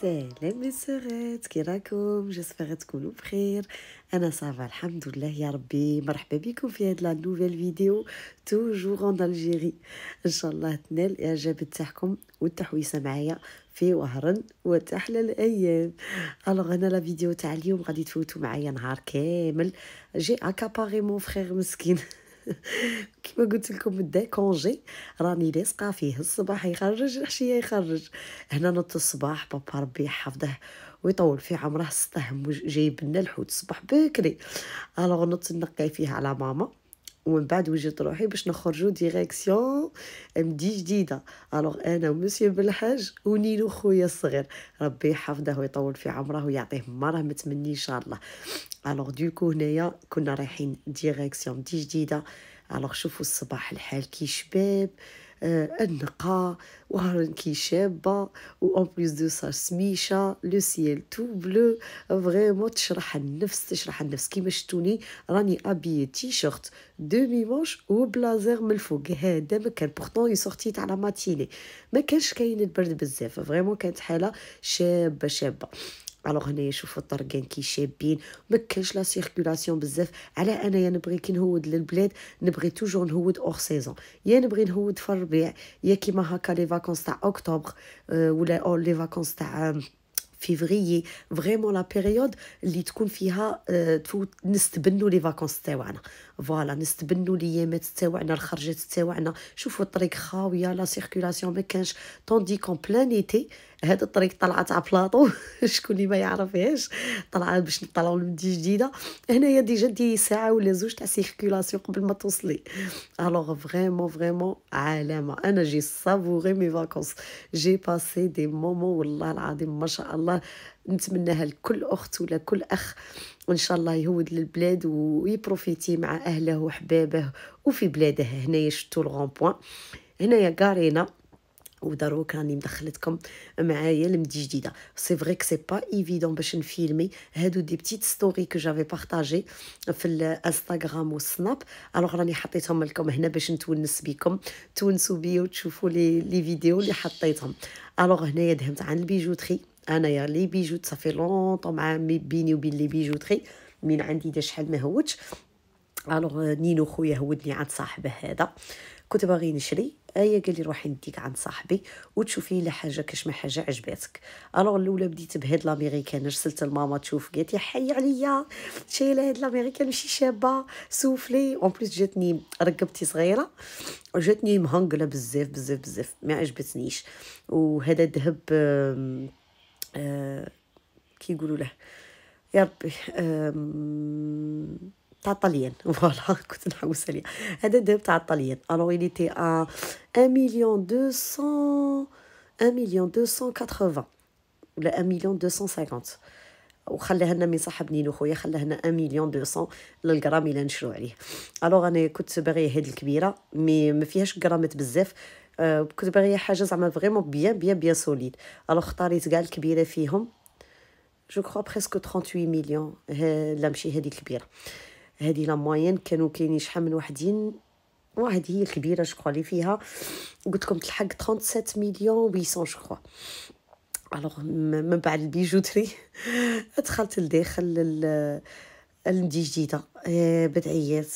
سلام الصغات، كي راكم؟ جيسبر تكونوا بخير. انا صافا الحمد لله يا ربي. مرحبا بكم في هاد لا نوفيل فيديو توجور ان الجيري. ان شاء الله تنال الاعجاب تاعكم والتحويسه معايا في وهرن وتحلى الايام. الوغ انا لا فيديو تاع اليوم غادي تفوتوا معايا نهار كامل. جي اكاباري مون فخير مسكين. كيما قلت لكم بدا كونجي، راني لاصقه فيه. الصباح يخرج، العشيه يخرج. هنا نط الصباح، بابا ربي يحفظه ويطول في عمره، سطهم جايب لنا الحوت الصباح بكري. الوغ نط نقي فيه على ماما، ومن بعد وجدت روحي باش نخرجوا ديريكسيون مدي جديده. الوغ انا ومسيو بالحاج ونينو خويا الصغير، ربي يحفظه ويطول في عمره ويعطيه ما راه متمني ان شاء الله. الوغ دوكو هنايا كنا رايحين ديريكسيون مدي جديده. الوغ شوفوا الصباح الحال كي شباب، النقا وهرن كي شابه، و اون بليس دو سا سميشه، لو سيل تو بلو. فريمون تشرح النفس، تشرح النفس. كيما شفتوني راني ابيي تي شورت دومي مونش وبلازير من الفوق. هذا ما كان بورطون يسورتي تاع لا ماتيني، ما كانش كاين البرد بزاف. فريمون كانت حاله شابه شابه. الوغ هنايا شوفوا الطرقان كي شابين، ما كانش لا سيركولاسيون بزاف. على انايا نبغي كي نهود للبلاد نبغي توجور نهود اور سيزون، يا نبغي نهود في الربيع، يا كيما هكا لي فاكونس تاع اكتوبر، ولا او لي فاكونس تاع فيفريي. فريمون لا بيريود اللي تكون فيها تفوت نستبنوا لي فاكونس تاعنا. فوالا نستبنوا الايامات تاعنا، الخرجات تاعنا. شوفوا الطريق خاويه، لا سيركولاسيون ما كانش. طوندي كون بلان ايتي هاد الطريق طلعت على بلاطو. شكون اللي ما يعرفهاش، طلعت باش نطلعوا لمدي جديده. هنايا ديجا دي ساعه ولا زوج تاع سيركولاسيون قبل ما توصلي. الوغ فريمون علامه. انا جي سافوري مي فاكونس، جي باسي دي مومون والله العظيم ما شاء الله. نتمناها لكل اخت ولا كل اخ، وان شاء الله يهود للبلاد ويبروفيتي مع اهله وحبابه وفي بلاده. هنايا شفتوا الغون بوين، هنايا كارينا. ودروك راني مدخلتكم معايا لمدي جديده. سي فري كو سي با ايفيدون باش نفيلمي هادو دي بتيت ستوري كو جافي بارطاجي في الانستغرام والسناب. الوغ راني حطيتهم لكم هنا باش نتونس بكم، تونسوا بيا وتشوفوا لي فيديو اللي حطيتهم. الوغ هنايا دهمت عن البيجوتري. انايا لي بيجو صافي لونطون مع بيني وبين لي بيجوتري، من عندي دا شحال ما هوتش. الوغ نينو خويا هودني عند صاحبه هذا، كنت باغي نشري. قال لي روحي نديك عند صاحبي وتشوفي لي حاجه كاش ما حاجه عجباتك. الوغ الاولى بديت بهاد لامريكان، رسلت لماما تشوف، قالت لي حي عليا شايله هاد لامريكان ماشي شابه سوفلي. اون بليس جاتني رقبتي صغيره وجاتني مهنقله بزاف بزاف بزاف، ما عجبتنيش. وهذا ذهب كي يقولوا له يا ربي تاع الطليان. فوالا كنت نحوس عليه. هذا الذهب تاع الطليان. الوغ il était à 1,280,000 ولا 1,250,000. وخلاها لنا من صاحب نينو خويا، خلاها لنا 1,200,000 للغرام الا نشرو عليه. الوغ انا كنت باغيه هاد الكبيره مي ما فيهاش غرامات بزاف. كنت باغيه حاجه زعما فريمون بيان سوليد. الوغ اختاريت كاع الكبيره فيهم، جو كخوا بريسك 38 مليون. لا ماشي هذه الكبيره، هذه لا موين. كانوا كاينين شحال من وحدين، واحد هي الكبيره جو اللي فيها قلت لكم تلحق 37 مليون 800 جو. الوغ من بعد البيجوتري دخلت لداخل المدي جديده. بدعيات،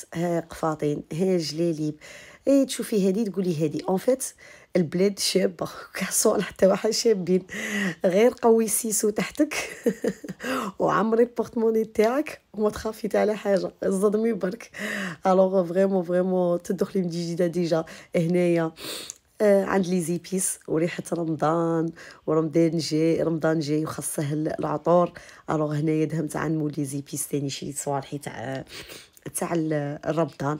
قفاطين، جلاليب. تشوفي هذه تقولي هذه اون فيت البلاد شابه. كاع صوالح حتى واحد شابين، غير قوي سيسو تحتك وعمري البورتموني تاعك وما تخافي تاع على حاجه، صدمي برك. الوغ فريمون تدخلي مدي جديده ديجا هنايا عند لي زيبيس وريحه رمضان. رمضان جاي وخاصه العطور. الوغ هنايا دهمت عند مول لي زيبيس تاني، شريت صوالحي تاع الرمضان.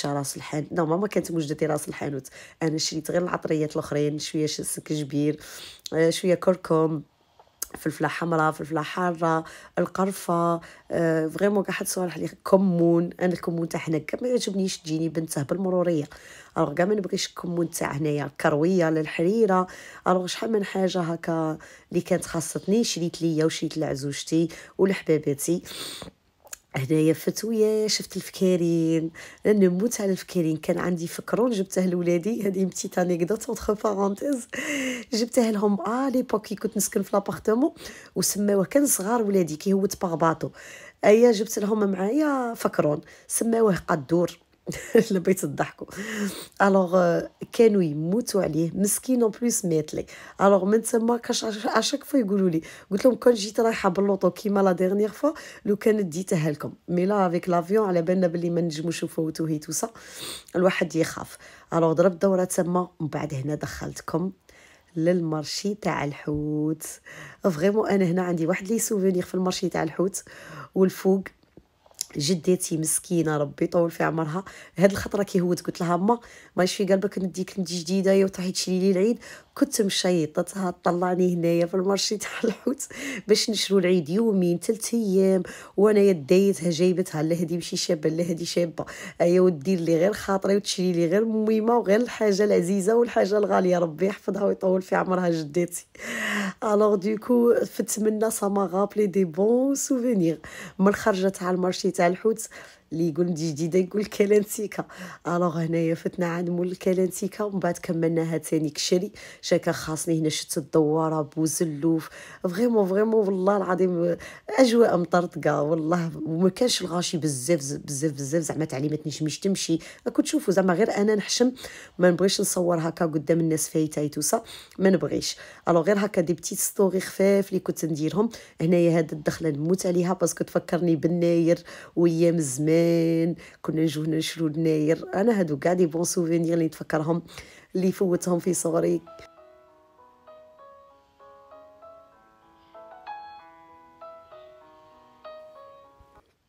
راس الحانوت نورمالمون ما كانت موجده راس الحانوت، انا شريت غير العطريات الاخرين، شويه سكجبير، شويه كركم، فلفله حمراء، فلفله حاره، القرفه. فريمون كاع حد صوالح لي كمون. انا الكمون تاع هنا كاع ما يعجبنيش، تجيني بنته بالمروريه. الوغ كاع ما نبغيش الكمون تاع هنايا، كرويه للحريره. الوغ شحال من حاجه هكا اللي كانت خاصتني شريت ليا وشريت لعزوجتي ولحباباتي. هنايا فتوية شفت الفكارين، انا نموت على الفكارين. كان عندي فكرون جبته لولادي، هذه بتيت انيكدوت اونتر بارونتيز، جبته لهم ليبوك كي كنت نسكن في لابارتمون، وسماوه كان صغار ولادي كي هو تبغباطو. ايا جبت لهم معايا فكرون سماوه قدور. لبيت الضحكوا. الوغ كانوا يموتوا عليه مسكين اون بليس مات لي. الوغ من تما كاش اشاك فوا يقولوا لي، قلت لهم كون جيت رايحه باللوطو كيما لا ديرنيير فوا لو كانت ديتها لكم، مي لا افيك لافيون على بالنا بلي ما نجموش نفوتو هي توسا، الواحد يخاف. الوغ ضربت دوره تما، ومن بعد هنا دخلتكم للمارشي تاع الحوت. فريمون انا هنا عندي واحد لي سوفونير في المارشي تاع الحوت والفوق. جدتي مسكينه ربي يطول في عمرها، هاد الخطره كي هوت قلت لها ما ماش في قلبك نديك ندي جديده يا وتروحي تشري لي العيد، كنت مشيطتها طلعني هنايا في المارشي تاع الحوت باش نشرو العيد يومين 3 ايام، وانا دايتها جايبتها لا هدي ماشي شابه لا هدي شابه، ايا ودير لي غير خاطري وتشري لي غير ميمه وغير الحاجه العزيزه والحاجه الغاليه، ربي يحفظها ويطول في عمرها جدتي. الوغ دوكو فتمنى سا ما غابلي دي بون سوفونير. من الخرجه تاع المارشي تاع الحوت اللي يقول ندي جديده يقول كالانتيكا. الوغ هنايا فتنا عند مول الكالانتيكا، ومن بعد كملناها ثاني كشري شاكا خاصني هنا شت الدواره بوزلوف. فريمون فريمون والله العظيم اجواء مطرطقه والله، وما كانش الغاشي بزاف بزاف بزاف زعما تعليمات مش تمشي. راكم تشوفوا زعما غير انا نحشم، ما نبغيش نصور هكا قدام الناس فايته يتوسا، ما نبغيش. الوغ غير هكا دي بتيت ستوري خفاف اللي كنت نديرهم. هنايا هاد الدخله نموت عليها باسكو تفكرني بالناير وايام زمان كنا نجيو نشرو الناير. انا هادو كاع دي بون سوفينير اللي نتفكرهم اللي فوتهم في صغري.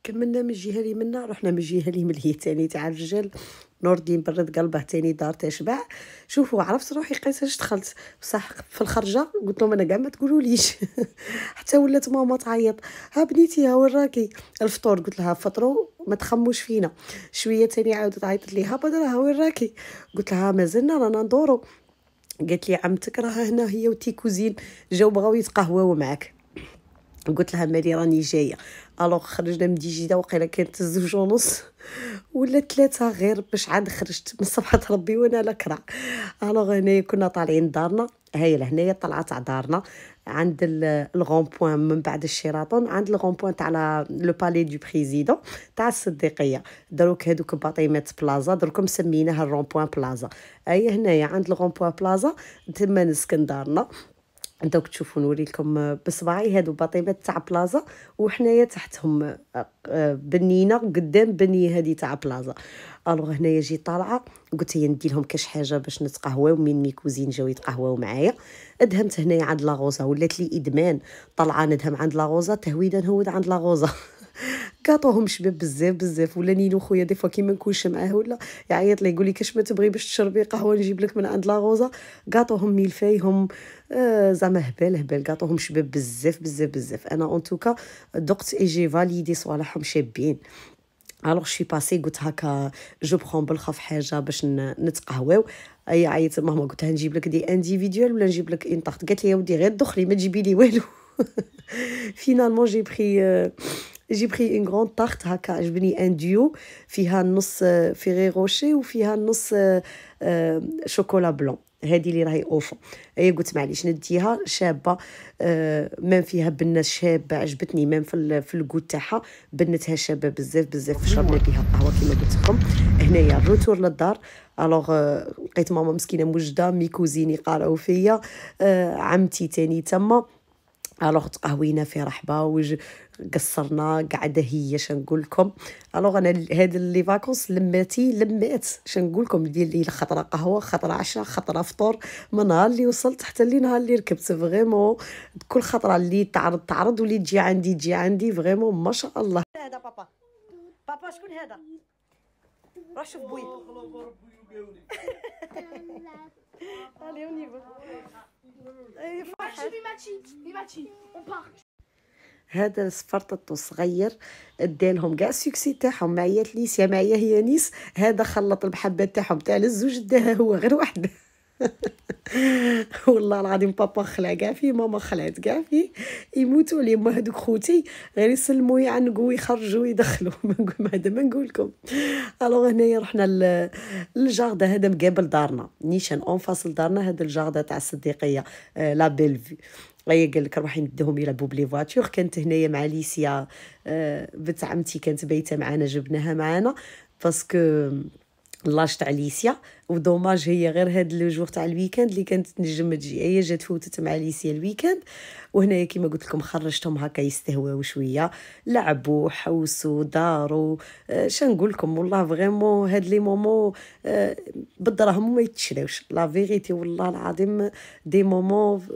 كملنا من الجهه اللي منا، رحنا من الجهه اللي ملهي تاني تاع الرجال. نور الدين برد قلبه تاني دار تشبع. شوفوا عرفت روحي قيساش دخلت بصح في الخرجه قلت لهم انا كاع ما تقولوليش. حتى ولات ماما تعيط، ها بنيتي ها وراكي الفطور، قلت لها فطروا ما تخموش فينا. شويه تاني عاودت عيطت لي ها بدر ها وراكي، قلت لها مازلنا رانا ندورو. قالت لي عمتك راها هنا هي وتي كوزين جاو بغاو يتقهواو معاك. قلت لها مالي راني جايه. الوغ خرجنا من ديجيده وقيله كانت 2:30 ولا 3 غير باش عاد خرجت من صبحة ربي وانا لا كرع. الوغ هنايا كنا طالعين دارنا، هاي لهنايا الطلعه تاع دارنا عند الغون بوين من بعد الشيراتون، عند الغون بوين تاع لو بالي دو بريزيدون تاع الصديقيه. دروك هذوك باطيمات بلازا دركم مسميناها الرون بوين بلازا. اي هنايا عند الغون بوين بلازا تما نسكن دارنا. دوك تشوفوا نوريلكم بصباعي هادو باطيمات تاع بلازا، وحنايا تحتهم بنينه قدام بنيه هذه تاع بلازا. الوغ هنايا جيت طالعه قلت هي ندي لهم كاش حاجه باش نتقهواو من مي كوزين جاو يتقهواو معايا. ادهمت هنايا عند لاغوزا، ولات لي ادمان طلعه ندهم عند لاغوزا تهويده نهود عند لاغوزا. كاطوهم شباب بزاف بزاف. ولا نينو خويا دي فوا كي ما نكونش معاه ولا يعيط لي يقول لي كاش ما تبغي باش تشربي قهوه نجيب لك من عند لاغوزا. كاطوهم ميلفايهم زعما هبال هبال. كاطوهم شباب بزاف بزاف بزاف. انا اون توكا دقت اي جي فاليدي صوالحهم شابين. الوغ شي باسي قلت هكا جو بخون بالخف حاجه باش نتقهواو. اي عيطت ماما قلت نجيب لك دي انديفيدوال ولا نجيب لك ان طاخت، قالت لي يا ودي غير دخلي ما تجيبي لي والو. فينالمون جي بري اون غروند طارت هكا عجبني ان ديو فيها نص فيغي روشي وفيها نص شوكولا بلون. هذه اللي راهي اوفو. هي قلت معليش نديها شابه، مام فيها بنه شابه عجبتني، مام في الكوت تاعها بنتها شابه بزاف بزاف. شربنا بها قهوه كيما قلت لكم. هنايا الروتور للدار. الوغ لقيت ماما مسكينه موجده، مي كوزيني قراو فيا، عمتي تاني تما. الوغ تقهوينا في رحبه قصرنا قاعده هي شنقول لكم. الوغ انا هاد لي فاكونس لمات شنقول لكم ديال لي خطره قهوه خطره عشاء خطره فطور، من نهار اللي وصلت حتى لي نهار اللي ركبت. فريمون كل خطره اللي تعرض واللي تجي عندي فريمون ما شاء الله. هذا بابا بابا شكون هذا؟ روح شوف بوي. Allez, on y va. هذا سفرططو صغير ادالهم كاع السكسي تاعهم. معيات ليسيا معايا هي نيس، هذا خلط المحبه تاعهم تاع الزوج داها هو غير واحد. والله العظيم بابا خلع كاع فيه، ماما خلعت كاع فيه، يموتوا لي. ما هذوك خوتي غير يسلموا يعنقوا يخرجوا يدخلوا. هذا ما نقول لكم. الوغ هنايا رحنا للجاردة هذا مقابل دارنا، نيشان اون فاصل دارنا. هذا الجاردة تاع الصديقيه لا بيلفي. هي قال لك روحي نديهم يلعبوا بلي فواتور. كانت هنايا مع ليسيا بنت عمتي، كانت بايته معنا، جبناها معنا باسكو لاش تاع ليسيا. ودوماج هي غير هاد لو جور تاع الويكاند اللي كانت تنجم تجي، هي جات فوتت مع ليسيا الويكاند. وهنايا كيما قلت لكم خرجتهم هكا يستهواو شويه، لعبوا حوسوا داروا. نقول لكم والله فريمون هاد لي مومون بالدراهم ما يتشراوش، لا فيغيتي والله العظيم. دي مومون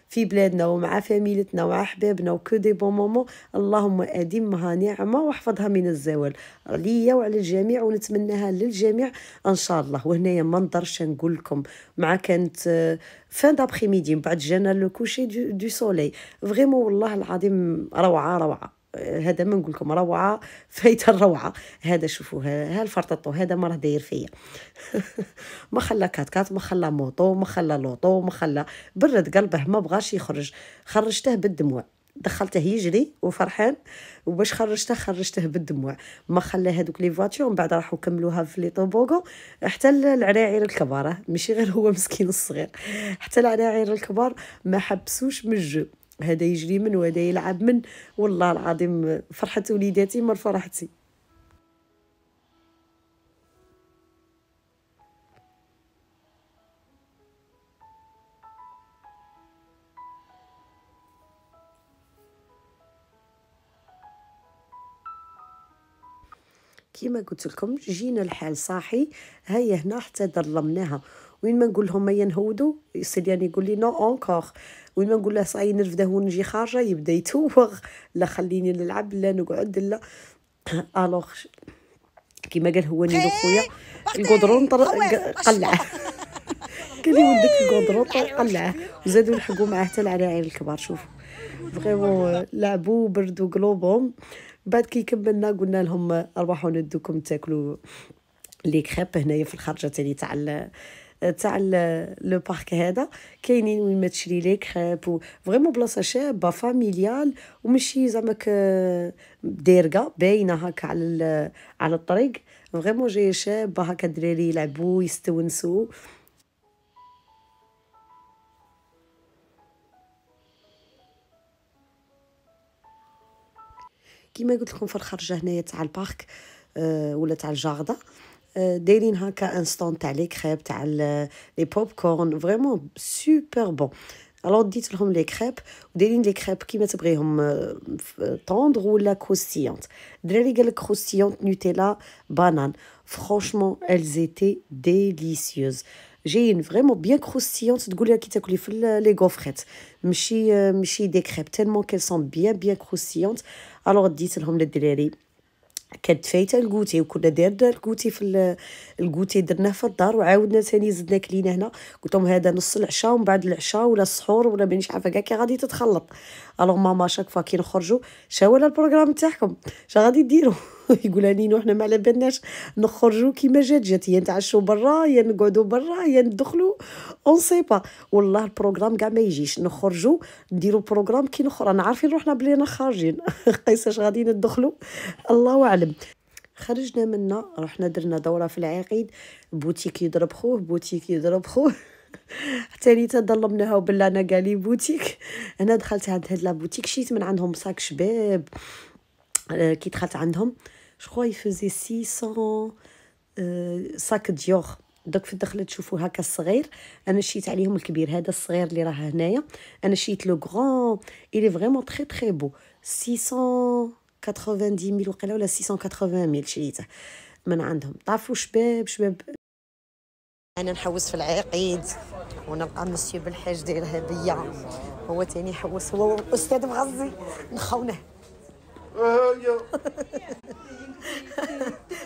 في بلادنا ومع فاميلتنا ومع احبابنا وكو دي بون مومون. اللهم اديمها نعمه واحفظها من الزوال ليا وعلى الجميع، ونتمناها للجميع ان شاء الله. وهنايا ما نقدرش نقول لكم مع كانت فان دابخي ميدي من بعد جانا لو كوشي دو سولي. فريمون والله العظيم روعه روعه. هذا ما نقول لكم روعه فايته الروعه. هذا شوفوا ها الفرططو هذا ما راه داير فيا. ما خلى كات ما خلى موطو ما خلى لوطو ما خلى، برد قلبه ما بغاش يخرج. خرجته بالدموع، دخلته يجري وفرحان، وباش خرجته بالدموع. ما خلى هذوك لي فواتور. من بعد راحوا كملوها في لي طوبوغو حتى العراعير الكبار، ماشي غير هو مسكين الصغير، حتى العراعير الكبار ما حبسوش من الجو. هذا يجري من وهذا يلعب من. والله العظيم فرحة وليداتي مر فرحتي. كيما قلت لكم جينا الحال صاحي. هيا هنا حتى ظلمناها. وين ما نقول لهم ما ينهودوا سيديان يقول لي نو اونكور. وين ما نقول له صاي نرفده ونجي خارجه يبدا يتوغ، لا خليني نلعب لا نقعد لا. الوغ كيما قال هو نيدو خويا القدرون قلع. قال لي ولدك القدرون قلعه. وزادوا لحقوا معاه حتى العراعير الكبار. شوفوا فريمون لعبوا بردوا قلوبهم. بعد كي كملنا قلنا لهم ارواحوا ندوكم تاكلوا لي كريب هنايا في الخرجه تاعي تاع لو بارك. هذا كاينين وين ما تشري لي كريب فريمون بلاصه شابه فاميليال، وماشي زعما ديركا باينه هكا على الطريق. فريمون جايه شابه هكا، الدراري يلعبوا يستونسوا. كيما قلت لكم في الخرجه هنايا تاع البارك ولا تاع الجاردة دايرين هكا انستون تاع لي كريب تاع لي بوب كورن فريمون سوبر بون. الوغ ديت لهم لي كريب، ودايرين لي كريب كيما تبغيهم طوندغ ولا كروستيونت. الدراري قال لك كروستيونت نوتيلا بانان. فرانشمون الزيتي ديليسيوز، جايين فريمون بيان كروستيونت. تقولي كي تاكلي في لي غوفريت، ماشي دي كريب تالمون كيل سون بيان كروستيونت. الوغ ديت لهم للدراري كانت فايته الكوتي، وكنا دايرنا الكوتي في الكوتي درناه في الدار، وعاودنا ثاني زدنا كلينا هنا. قلت لهم هذا نص العشاء ومن بعد العشاء ولا السحور ولا مانيش عارفه كاع كي غادي تتخلط. الوغ ماما شاك فوا كي نخرجوا شا ولا البروغرام تاعكم شا غادي ديروا. يقولها نينو حنا ما على بالناش نخرجوا كيما جات يا نتعشوا برا يا نقعدوا برا يا ندخلوا اون سي با. والله البروغرام كاع ما يجيش، نخرجوا نديروا بروغرام كي نخرج انا عارفين روحنا بلينا خارجين. قيساش غادي ندخلوا الله اعلم. خرجنا منا رحنا درنا دوره في العقيد، بوتيك يضرب خوه بوتيك يضرب خوه. حتى ظلمناها وبلانا كاع لي بوتيك. انا دخلت عند هاد لا بوتيك شيت من عندهم صاك شباب. كي دخلت عندهم جو يفوزي 600 صاك ديور. دوك في الدخله تشوفوا هكا الصغير انا شيت عليهم الكبير. هذا الصغير اللي راه هنايا انا شيت لو غران الي فريمون تري تري بو 690,000 وقيله ولا 680,000 شريته من عندهم. طافوا شباب. انا نحوس في العقيد ونبقى مسيو بالحاج دايرها بيا، هو تاني يحوس هو استاذ مغزي نخونه.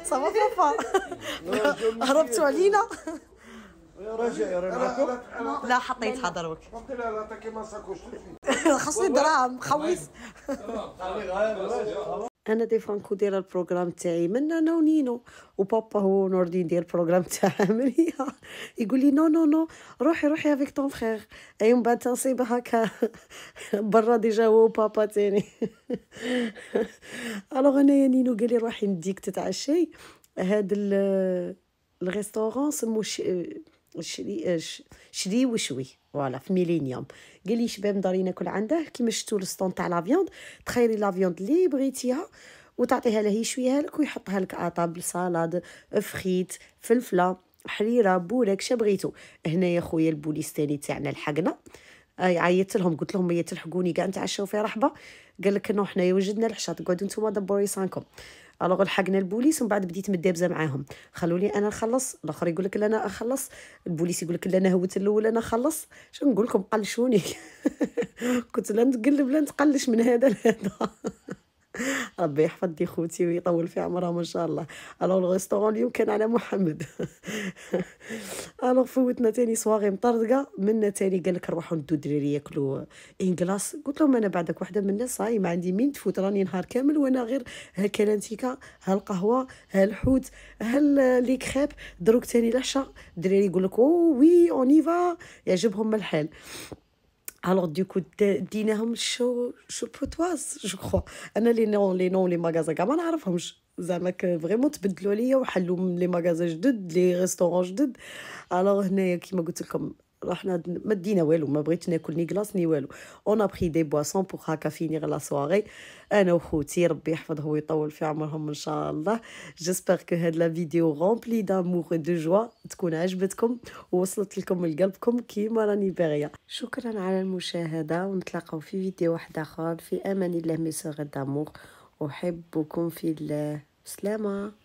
صافا بابا هربتوا علينا. يا رجاء لا حطيتها دروك. قلت لها لا تاكي ما ساكوش خصني دراهم خويس. انا دي فرانكو دايره البروغرام تاعي من انا ونينو، وبابا هو نور الدين داير البروغرام تاع عمليه. يقول لي نو نو نو، روحي روحي افيك طون فخير. اي من بعد تنصيب هكا برا ديجا هو وبابا تاني. الوغ انايا نينو قال لي روحي نديك تتعشي. هاد الريستورون سمو شري وشوي، فوالا في ميلينيوم. قال لي شباب نضري ناكل عنده كيما شفتوا السطون تاع لا فيوند، تخيري لا فيوند اللي بغيتيها وتعطيها له يشويها لك ويحطها لك اطابل، سالاد، فريت، فلفله، حريره، بورك، شبغيتو. هنايا خويا البوليس تاني تاعنا لحقنا. عيطت لهم قلت لهم ميا تلحقوني كاع نتعشاو في رحبه. قال لك انه حنايا وجدنا العشاء، تقعدوا نتوما دبروا يسانكم. الوغ لحقنا البوليس ومن بعد بديت مدابزه معاهم. خلوني انا نخلص، الاخر يقول لك لا انا اخلص، البوليس يقول لك لا انا هوت الاول انا نخلص. شنو نقول لكم قلشوني. كنت لا نتقلب لا نتقلش من هذا لهذا. ربي يحفظ دي خوتي ويطول في عمرهم ان شاء الله. الوغ الريستورون اليوم كان على محمد. الوغ فوتنا تاني صواغي مطردقه منا تاني. قال لك نروحوا ندو الدراري ياكلوا انكلاس. قلت لهم انا بعدك وحده من الناس صاي ما عندي مين تفوت، راني نهار كامل وانا غير هالكلانتيكا هالقهوه هالحوت لي كريب. دروك تاني العشاء الدراري يقول لك او وي اونيفا، يعجبهم الحال. الوغ دوكو ديناهم شو بوتواز جو كخوا. انا لي ماغازا كاع ما نعرفهمش زعما فريمون تبدلوا عليا وحلوا لي ماغازا جدد لي ريستورون جدد. الوغ هنايا كيما قلت لكم رحنا ما دينا والو، ما بغيتش ناكل ني كلاص ني والو. اون ابري دي بواسون بوغ هكا فينيغ لا سواري. انا وخوتي ربي يحفظه ويطول في عمرهم ان شاء الله. جيسبر كو هاد لا فيديو رامبلي دامور و دو جوا تكون عجبتكم ووصلت لكم لقلبكم كيما راني باغيه. شكرا على المشاهده، ونتلاقاو في فيديو واحد اخر. في امان الله مي سوغ دامور، احبكم في الله. سلامه.